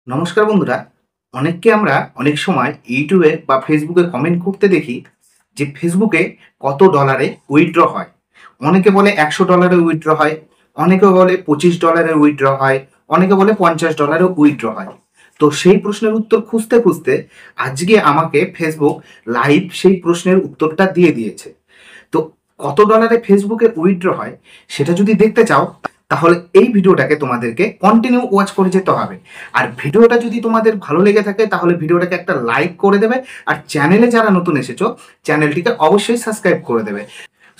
নমস্কার বন্ধুরা। অনেককে আমরা অনেক সময় ইউটিউবে বা ফেসবুকে কমেন্ট করতে দেখি যে ফেসবুকে কত ডলারে উইথড্র হয়। অনেকে বলে $100 উইথড্র হয়, অনেকে বলে $25 উইথড্র হয়, অনেকে বলে $50 উইথড্র হয়। তো সেই প্রশ্নের উত্তর খুঁজতে খুঁজতে আজকে আমাকে ফেসবুক লাইভ সেই প্রশ্নের উত্তরটা দিয়ে দিয়েছে। তো কত ডলারে ফেসবুকে উইথড্র হয় সেটা যদি দেখতে চাও, তাহলে এই ভিডিওটাকে তোমাদেরকে কন্টিনিউ ওয়াচ করে যেতে হবে। আর ভিডিওটা যদি তোমাদের ভালো লেগে থাকে তাহলে ভিডিওটাকে একটা লাইক করে দেবে। আর চ্যানেলে যারা নতুন এসেছো চ্যানেলটিকে অবশ্যই সাবস্ক্রাইব করে দেবে।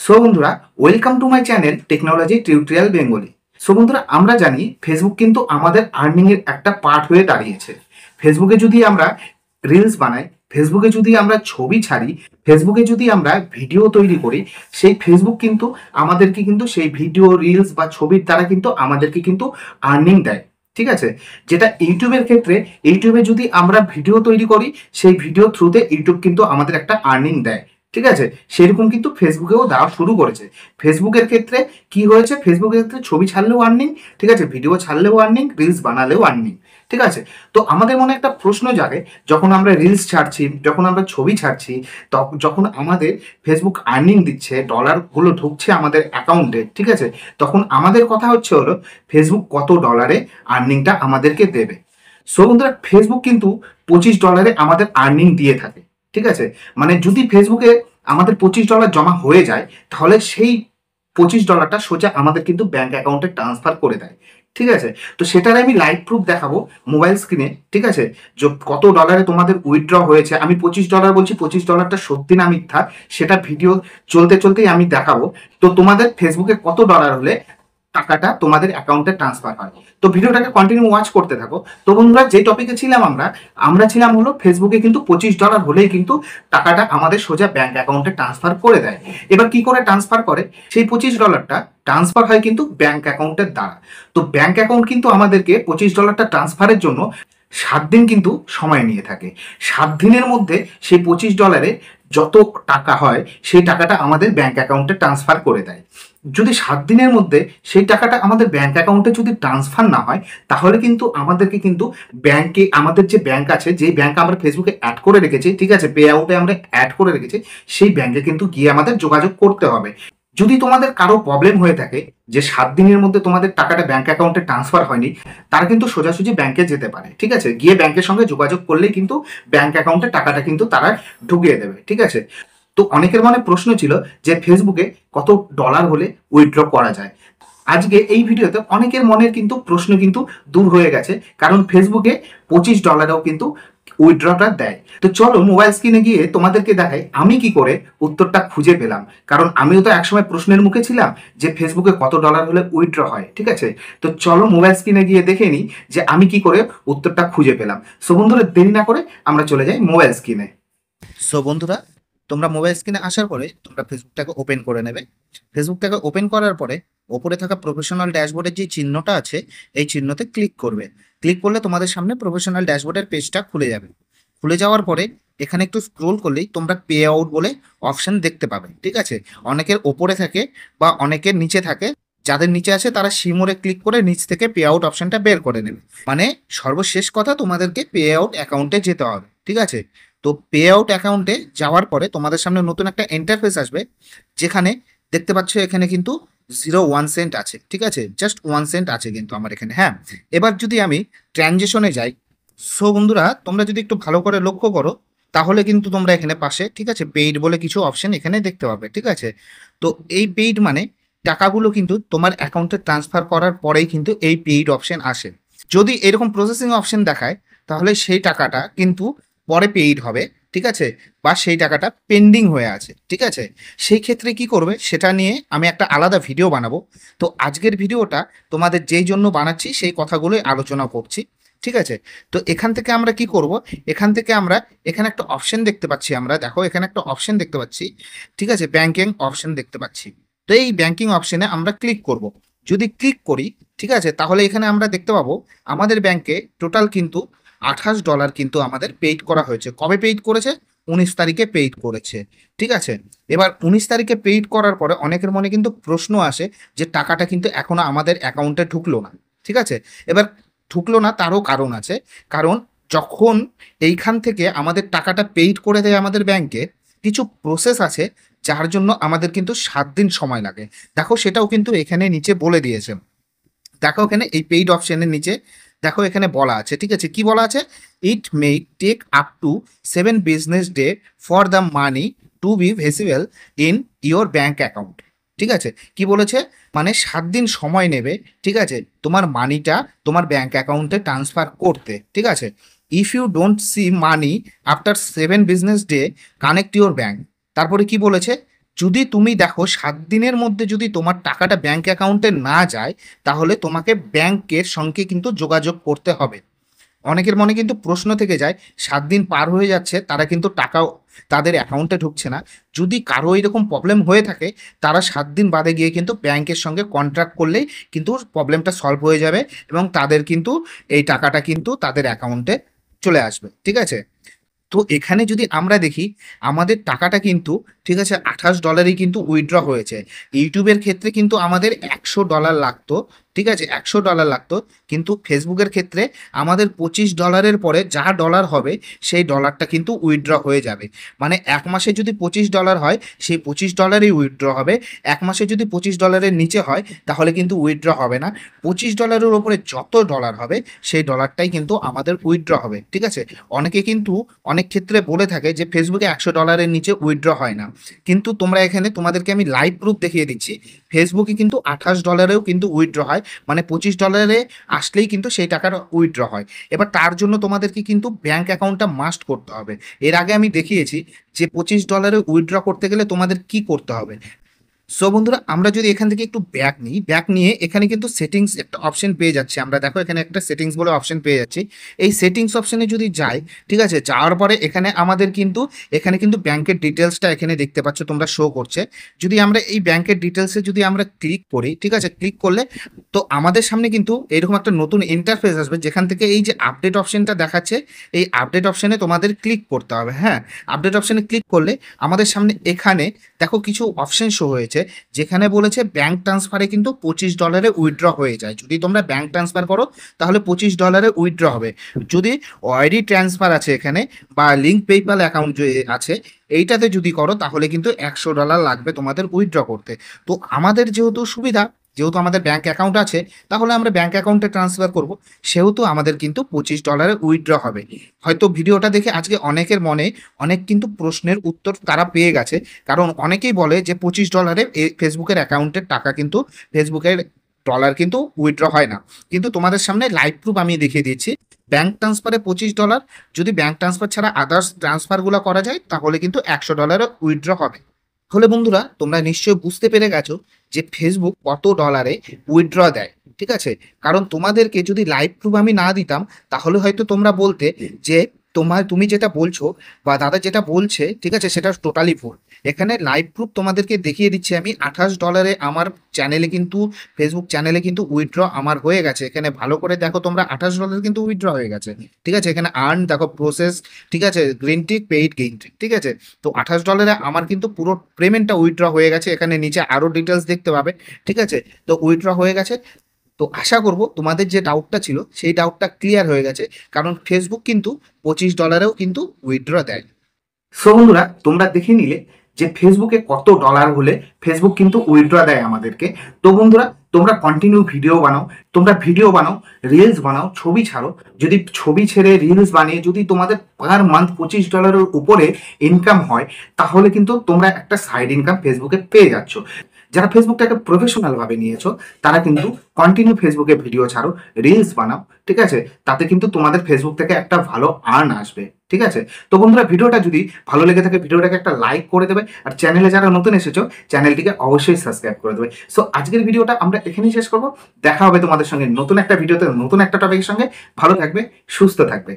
সো বন্ধুরা, welcome to my channel technology tutorial Bengali. So বন্ধুরা, আমরা জানি ফেসবুক কিন্তু আমাদের আর্নিং এর একটা পার্ট হয়ে দাঁড়িয়েছে। ফেসবুকে যদি আমরা রিলস বানাই, ফেসবুকে যদি আমরা ছবি ছাড়ি, ফেসবুকে যদি আমরা ভিডিও তৈরি করি, সেই ফেসবুক কিন্তু আমাদেরকে কিন্তু সেই ভিডিও রিলস বা ছবির দ্বারা কিন্তু আমাদেরকে কিন্তু আর্নিং দেয়। ঠিক আছে? যেটা ইউটিউবের ক্ষেত্রে, ইউটিউবে যদি আমরা ভিডিও তৈরি করি, সেই ভিডিও থ্রুতে ইউটিউব কিন্তু আমাদের একটা আর্নিং দেয়। ঠিক আছে? সেরকম কিন্তু ফেসবুকেও দেওয়া শুরু করেছে। ফেসবুকের ক্ষেত্রে কি হয়েছে, ফেসবুকের ক্ষেত্রে ছবি ছাড়লেও আর্নিং, ঠিক আছে, ভিডিও ছাড়লেও আর্নিং, রিলস বানালেও আর্নিং। ঠিক আছে? তো আমাদের মনে একটা প্রশ্ন জাগে, যখন আমরা রিলস ছাড়ছি, যখন আমরা ছবি ছাড়ছি, যখন আমাদের ফেসবুক আর্নিং দিচ্ছে, ডলারগুলো ঢুকছে আমাদের অ্যাকাউন্টে, ঠিক আছে, তখন আমাদের কথা হচ্ছে হলো ফেসবুক কত ডলারে আর্নিংটা আমাদেরকে দেবে। সো বন্ধুরা, ফেসবুক কিন্তু $25 আমাদের আর্নিং দিয়ে থাকে। ঠিক আছে? মানে যদি ফেসবুকে আমাদের $25 জমা হয়ে যায়, তাহলে সেই $25 সোজা আমাদের কিন্তু ব্যাংক অ্যাকাউন্টে ট্রান্সফার করে দেয়। ঠিক আছে? তো সেটার আমি লাইভ প্রুফ দেখাবো মোবাইল স্ক্রিনে। ঠিক আছে? কত ডলারে তোমাদের উইথড্র হয়েছে। আমি $25 বলছি, $25টা সত্যি না মিথ্যা সেটা ভিডিও চলতে চলতেই আমি দেখাবো। তো তোমাদের ফেসবুকে কত ডলার হলে টাকাটা তোমাদের অ্যাকাউন্টে ট্রান্সফার হয়। তো ভিডিওটাকে কন্টিনিউ ওয়াচ করতে থাকো। তো বন্ধুরা, যে টপিকে ছিলাম আমরা, আমরা ছিলাম হলো ফেসবুকে কিন্তু $25 হলেই কিন্তু টাকাটা আমাদের সোজা ব্যাংক অ্যাকাউন্টে ট্রান্সফার করে দেয়। এবার কি করে ট্রান্সফার করে? সেই $25টা ট্রান্সফার হয় কিন্তু ব্যাংক অ্যাকাউন্টের দ্বারা। তো ব্যাংক অ্যাকাউন্ট কিন্তু আমাদেরকে $25টা ট্রান্সফারের জন্য 7 দিন কিন্তু সময় নিয়ে থাকে। 7 দিনের মধ্যে সেই $25 যত টাকা হয় সেই টাকাটা আমাদের ব্যাংক অ্যাকাউন্টে ট্রান্সফার করে দেয়। যদি 7 দিনের মধ্যে সেই টাকাটা আমাদের ব্যাংক অ্যাকাউন্টে যদি ট্রান্সফার না হয়, তাহলে কিন্তু আমাদেরকে কিন্তু ব্যাংকে, আমাদের যে ব্যাংক আছে, যেই ব্যাংক আমরা ফেসবুকে অ্যাড করে রেখেছি, ঠিক আছে, পে আউটে আমরা অ্যাড করে রেখেছি, সেই ব্যাংকে কিন্তু গিয়ে আমাদের যোগাযোগ করতে হবে। যদি তোমাদের কারো প্রবলেম হয়ে থাকে যে 7 দিনের মধ্যে তোমাদের টাকাটা ব্যাংক অ্যাকাউন্টে ট্রান্সফার হয়নি, তারা কিন্তু সোজাসুজি ব্যাংকে যেতে পারে। ঠিক আছে? গিয়ে ব্যাংকের সঙ্গে যোগাযোগ করলেই কিন্তু ব্যাংক অ্যাকাউন্টে টাকাটা কিন্তু তারা ঢুকিয়ে দেবে। ঠিক আছে? তো অনেকের মনে প্রশ্ন ছিল যে ফেসবুকে কত ডলার হলে উইথড্র করা যায়। আজকে এই ভিডিওতে অনেকের মনের কিন্তু প্রশ্ন কিন্তু দূর হয়ে গেছে, কারণ ফেসবুকে $25ও কিন্তু উইথড্রটা দেয়। তো চলো মোবাইল স্ক্রিনে গিয়ে তোমাদেরকে দেখাই আমি কি করে উত্তরটা খুঁজে পেলাম, কারণ আমিও তো একসময় প্রশ্নের মুখে ছিলাম যে ফেসবুকে কত ডলার হলে উইথড্র হয়। ঠিক আছে? তো চলো মোবাইল স্ক্রিনে গিয়ে দেখে নিই যে আমি কি করে উত্তরটা খুঁজে পেলাম। সো বন্ধুরা, দেরি না করে আমরা চলে যাই মোবাইল স্ক্রিনে। সো বন্ধুরা, তোমরা মোবাইল স্ক্রিনে আসার পরে তোমরা ফেসবুকটাকে ওপেন করে নেবে। ফেসবুকটাকে ওপেন করার পরে ওপরে থাকা প্রফেশনাল ড্যাশবোর্ডের যে চিহ্নটা আছে, এই চিহ্নতে ক্লিক করবে। ক্লিক করলে তোমাদের সামনে প্রফেশনাল ড্যাশবোর্ডের পেজটা খুলে যাবে। খুলে যাওয়ার পরে এখানে একটু স্ক্রোল করলেই তোমরা পে আউট বলে অপশন দেখতে পাবে। ঠিক আছে? অনেকের ওপরে থাকে বা অনেকের নিচে থাকে। যাদের নিচে আছে তারা শিমোরে ক্লিক করে নিচ থেকে পে আউট অপশনটা বের করে নেবে। মানে সর্বশেষ কথা, তোমাদেরকে পে আউট অ্যাকাউন্টে যেতে হবে। ঠিক আছে? তো পে আউট অ্যাকাউন্টে যাওয়ার পরে তোমাদের সামনে নতুন একটা ইন্টারফেস আসবে, যেখানে দেখতে পাচ্ছ এখানে কিন্তু 0.1 সেন্ট আছে। ঠিক আছে? জাস্ট 1 সেন্ট আছে কিন্তু আমার এখানে। হ্যাঁ, এবার যদি আমি ট্রানজেকশনে যাই, সো বন্ধুরা তোমরা যদি একটু ভালো করে লক্ষ্য করো, তাহলে কিন্তু তোমরা এখানে পাশে, ঠিক আছে, পেইড বলে কিছু অপশন এখানে দেখতে পাবে। ঠিক আছে? তো এই পেইড মানে টাকাগুলো কিন্তু তোমার অ্যাকাউন্টে ট্রান্সফার করার পরেই কিন্তু এই পেইড অপশন আসে। যদি এরকম প্রসেসিং অপশন দেখায়, তাহলে সেই টাকাটা কিন্তু পরে পেইড হবে। ঠিক আছে? বা সেই টাকাটা পেন্ডিং হয়ে আছে। ঠিক আছে? সেই ক্ষেত্রে কি করবে সেটা নিয়ে আমি একটা আলাদা ভিডিও বানাবো। তো আজকের ভিডিওটা তোমাদের যেই জন্য বানাচ্ছি সেই কথাগুলোই আলোচনা করছি। ঠিক আছে? তো এখান থেকে আমরা কি করব, এখান থেকে আমরা এখানে একটা অপশন দেখতে পাচ্ছি, আমরা দেখো এখানে একটা অপশন দেখতে পাচ্ছি। ঠিক আছে? ব্যাংকিং অপশন দেখতে পাচ্ছি। তো এই ব্যাংকিং অপশনে আমরা ক্লিক করব। যদি ক্লিক করি, ঠিক আছে, তাহলে এখানে আমরা দেখতে পাবো আমাদের ব্যাংকে টোটাল কিন্তু $28 কিন্তু আমাদের পেইড করা হয়েছে। কবে পেইড করেছে? 19 তারিখে পেইড করেছে। ঠিক আছে? এবার 19 তারিখে পেইড করার পরে অনেকের মনে কিন্তু প্রশ্ন আসে যে টাকাটা কিন্তু এখনো আমাদের অ্যাকাউন্টে ঢুকলো না। ঠিক আছে? এবার ঢুকলো না তারও কারণ আছে। কারণ যখন এইখান থেকে আমাদের টাকাটা পেইড করে দেয় আমাদের ব্যাংকে, কিছু প্রসেস আছে যার জন্য আমাদের কিন্তু 7 দিন সময় লাগে। দেখো সেটাও কিন্তু এখানে নিচে বলে দিয়েছে। দেখো এখানে এই পেইড অপশনের নিচে দেখো এখানে বলা আছে, ঠিক আছে, কি বলা আছে, it may take up to 7 business day for the money to be visible in your bank account. ঠিক আছে, কি বলেছে, মানে 7 দিন সময় নেবে, ঠিক আছে, তোমার মানিটা তোমার ব্যাংক অ্যাকাউন্টে ট্রান্সফার করতে। ঠিক আছে, if you don't see money after 7 business day connect your bank. তারপরে কি বলেছে, যদি তুমি দেখো 7 দিনের মধ্যে যদি তোমার টাকাটা ব্যাংক অ্যাকাউন্টে না যায়, তাহলে তোমাকে ব্যাংকের সঙ্গে কিন্তু যোগাযোগ করতে হবে। অনেকের মনে কিন্তু প্রশ্ন থেকে যায়, 7 দিন পার হয়ে যাচ্ছে তারা কিন্তু টাকাও তাদের অ্যাকাউন্টে ঢুকছে না। যদি কারো এরকম প্রবলেম হয়ে থাকে, তারা 7 দিন বাদে গিয়ে কিন্তু ব্যাংকের সঙ্গে কন্ট্রাক্ট করলেই কিন্তু প্রবলেমটা সলভ হয়ে যাবে এবং তাদের কিন্তু এই টাকাটা কিন্তু তাদের অ্যাকাউন্টে চলে আসবে। ঠিক আছে, তো এখানে যদি আমরা দেখি আমাদের টাকাটা কিন্তু, ঠিক আছে, $28 কিন্তু উইথড্র হয়েছে। ইউটিউবের ক্ষেত্রে কিন্তু আমাদের $100 লাগতো, ঠিক আছে, $100 লাগতো, কিন্তু ফেসবুকের ক্ষেত্রে আমাদের $25 পরে যা ডলার হবে সেই ডলারটা কিন্তু উইথড্র হয়ে যাবে। মানে এক মাসে যদি $25 হয়, সেই $25 উইথড্র হবে। এক মাসে যদি $25 নিচে হয় তাহলে কিন্তু উইথড্র হবে না। $25 ওপরে যত ডলার হবে সেই ডলারটাই কিন্তু আমাদের উইথড্র হবে। ঠিক আছে, অনেকে কিন্তু অনেক ক্ষেত্রে বলে থাকে যে ফেসবুকে $100 নিচে উইথড্র হয় না, কিন্তু তোমরা এখানে তোমাদেরকে আমি লাইভ প্রুফ দেখিয়ে দিচ্ছি। ফেসবুকে কিন্তু $28 কিন্তু উইথড্র হয়, মানে $25 আসলেই কিন্তু সেই টাকার উইথড্র হয়। এবার তার জন্য তোমাদেরকে কিন্তু ব্যাংক অ্যাকাউন্টটা মাস্ট করতে হবে। এর আগে আমি দেখিয়েছি যে $25 উইথড্র করতে গেলে তোমাদের কি করতে হবে। সো বন্ধুরা, আমরা যদি এখান থেকে একটু ব্যাক নিই, ব্যাক নিয়ে এখানে কিন্তু সেটিংস একটা অপশন পেয়ে যাচ্ছি আমরা। দেখো এখানে একটা সেটিংস বলে অপশন পেয়ে যাচ্ছি। এই সেটিংস অপশনে যদি যাই, ঠিক আছে, যাওয়ার পরে এখানে আমাদের কিন্তু ব্যাংকের ডিটেলসটা এখানে দেখতে পাচ্ছ তোমরা, শো করছে। যদি আমরা এই ব্যাংকের ডিটেলসে যদি আমরা ক্লিক করি, ঠিক আছে, ক্লিক করলে তো আমাদের সামনে কিন্তু এরকম একটা নতুন ইন্টারফেস আসবে, যেখান থেকে এই যে আপডেট অপশনটা দেখাচ্ছে, এই আপডেট অপশনে তোমাদের ক্লিক করতে হবে। হ্যাঁ, আপডেট অপশনে ক্লিক করলে আমাদের সামনে এখানে দেখো কিছু অপশন শো হয়েছে, যেখানে বলেছে ব্যাংক ট্রান্সফারে কিন্তু $25 উইথড্র হয়ে যায়। যদি তোমরা ব্যাংক ট্রান্সফার করো তাহলে $25 উইথড্র হবে। যদি ওয়াইডি ট্রান্সফার আছে এখানে বা লিঙ্ক পেপ্যাল অ্যাকাউন্ট আছে, এইটাতে যদি করো তাহলে কিন্তু $100 লাগবে তোমাদের উইথড্র করতে। তো আমাদের যেহেতু সুবিধা, যেহেতু আমাদের ব্যাংক অ্যাকাউন্ট আছে, তাহলে আমরা ব্যাংক অ্যাকাউন্টে ট্রান্সফার করব, সেহেতু আমাদের কিন্তু $25 উইথড্র হবে। হয়তো ভিডিওটা দেখে আজকে অনেকের মনে অনেক কিন্তু প্রশ্নের উত্তর তারা পেয়ে গেছে, কারণ অনেকেই বলে যে $25 ফেসবুকের অ্যাকাউন্টের টাকা কিন্তু ফেসবুকের ডলার কিন্তু উইথড্র হয় না। কিন্তু তোমাদের সামনে লাইভ প্রুফ আমি দেখিয়ে দিচ্ছি। ব্যাংক ট্রান্সফারে $25, যদি ব্যাংক ট্রান্সফার ছাড়া আদার্স ট্রান্সফারগুলো করা যায় তাহলে কিন্তু $100 উইথড্র হবে। তাহলে বন্ধুরা, তোমরা নিশ্চয়ই বুঝতে পেরে গেছো যে ফেসবুক কত ডলারে উইথড্র দেয়। ঠিক আছে, কারণ তোমাদেরকে যদি লাইভ প্রুফ আমি না দিতাম তাহলে হয়তো তোমরা বলতে যে তুমি যেটা বলছো বা দাদা যেটা বলছে, ঠিক আছে, সেটা টোটালি ভুল। এখানে লাইভ প্রুফ তোমাদেরকে দেখিয়ে দিচ্ছি আমি। $28 আমার চ্যানেলে কিন্তু, ফেসবুক চ্যানেলে কিন্তু উইথড্র আমার হয়ে গেছে। এখানে ভালো করে দেখো তোমরা, $28 কিন্তু উইথড্র হয়ে গেছে। ঠিক আছে, এখানে আর্ন দেখো, প্রসেস, ঠিক আছে, green tick, paid gain tick, ঠিক আছে। তো $28 আমার কিন্তু পুরো পেমেন্টটা উইথড্র হয়ে গেছে। এখানে নিচে আরও ডিটেলস দেখতে পাবে, ঠিক আছে। তো উইথড্র হয়ে গেছে। তো আশা করব তোমাদের যে ডাউটটা ছিল সেই ডাউটটা ক্লিয়ার হয়ে গেছে, কারণ ফেসবুক কিন্তু $25 কিন্তু উইথড্র দেয়। সো বন্ধুরা, তোমরা দেখে নিলে যে ফেসবুকে কত ডলার হলে ফেসবুক কিন্তু উইথড্র দেয় আমাদেরকে। তো বন্ধুরা, তোমরা কন্টিনিউ ভিডিও বানাও, রিলস বানাও, ছবি ছাড়ো। যদি ছবি ছেড়ে রিলস বানিয়ে যদি তোমাদের পার মান্থ $25 উপরে ইনকাম হয়, তাহলে কিন্তু তোমরা একটা সাইড ইনকাম ফেসবুকে পেয়ে যাচ্ছ। যারা ফেসবুকটাকে প্রফেশনাল ভাবে নিয়েছো তারা কিন্তু কন্টিনিউ ফেসবুকে ভিডিও ছাড়ো, রিলস বানাও, ঠিক আছে, তাতে কিন্তু তোমাদের ফেসবুক থেকে একটা ভালো আর্ন আসবে। ঠিক আছে, তো বন্ধুরা, ভিডিওটা যদি ভালো লেগে থাকে ভিডিওটাকে একটা লাইক করে দেবে, আর চ্যানেলে যারা নতুন এসেছো চ্যানেলটিকে অবশ্যই সাবস্ক্রাইব করে দেবে। সো আজকের ভিডিওটা আমরা এখানেই শেষ করবো। দেখা হবে তোমাদের সঙ্গে নতুন একটা ভিডিওতে, নতুন একটা টপিকের সঙ্গে। ভালো থাকবে, সুস্থ থাকবে।